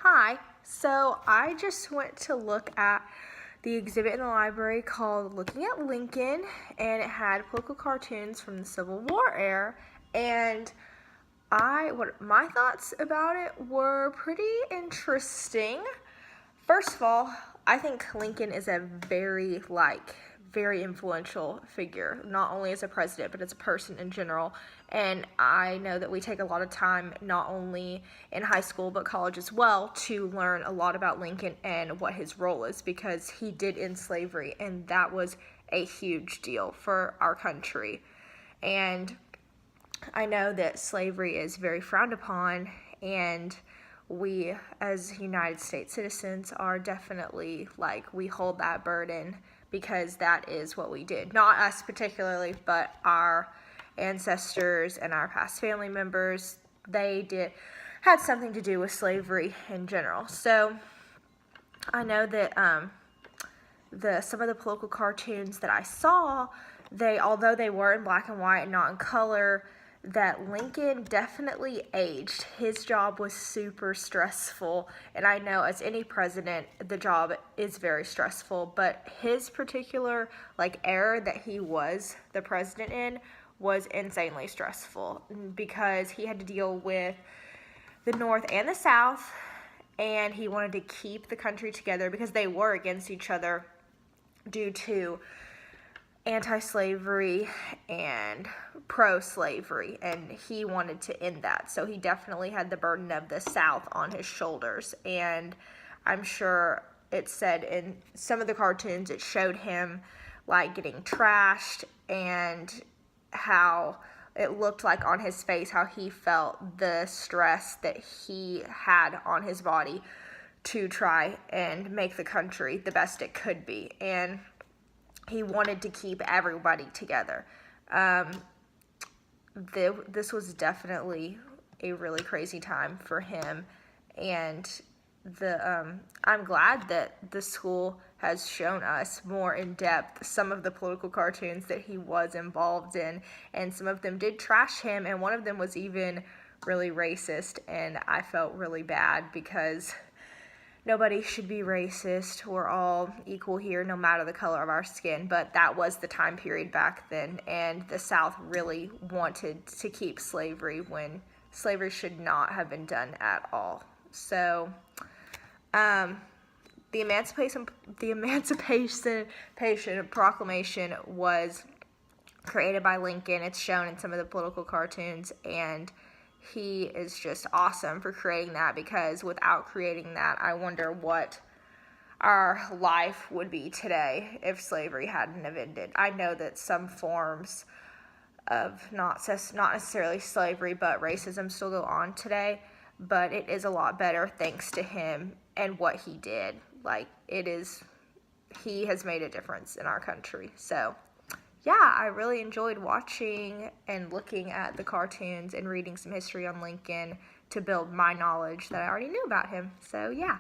Hi, so I just went to look at the exhibit in the library called Looking at Lincoln, and it had political cartoons from the Civil War era, and what my thoughts about it were pretty interesting. First of all, I think Lincoln is a very influential figure, not only as a president, but as a person in general. And I know that we take a lot of time, not only in high school, but college as well, to learn a lot about Lincoln and what his role is, because he did end slavery, and that was a huge deal for our country. And I know that slavery is very frowned upon, and we as United States citizens are definitely we hold that burden because that is what we did. Not us particularly, but our ancestors and our past family members, had something to do with slavery in general. So I know that some of the political cartoons that I saw, although they were in black and white and not in color, that Lincoln definitely aged. His job was super stressful, and I know as any president, the job is very stressful, but his particular era that he was the president in was insanely stressful because he had to deal with the North and the South, and he wanted to keep the country together because they were against each other due to anti-slavery and pro-slavery, and he wanted to end that. So he definitely had the burden of the South on his shoulders, and I'm sure it said in some of the cartoons it showed him getting trashed and how it looked like on his face how he felt the stress that he had on his body to try and make the country the best it could be, and he wanted to keep everybody together. This was definitely a really crazy time for him, and I'm glad that the school has shown us more in depth some of the political cartoons that he was involved in, and some of them did trash him, and one of them was even really racist, and I felt really bad because nobody should be racist. We're all equal here, no matter the color of our skin. But that was the time period back then, and the South really wanted to keep slavery when slavery should not have been done at all. So, the Emancipation Proclamation was created by Lincoln. It's shown in some of the political cartoons, and he is just awesome for creating that, because without creating that, I wonder what our life would be today if slavery hadn't have ended. I know that some forms of not necessarily slavery, but racism still go on today, but it is a lot better thanks to him and what he did. He has made a difference in our country. So yeah, I really enjoyed watching and looking at the cartoons and reading some history on Lincoln to build my knowledge that I already knew about him. So yeah.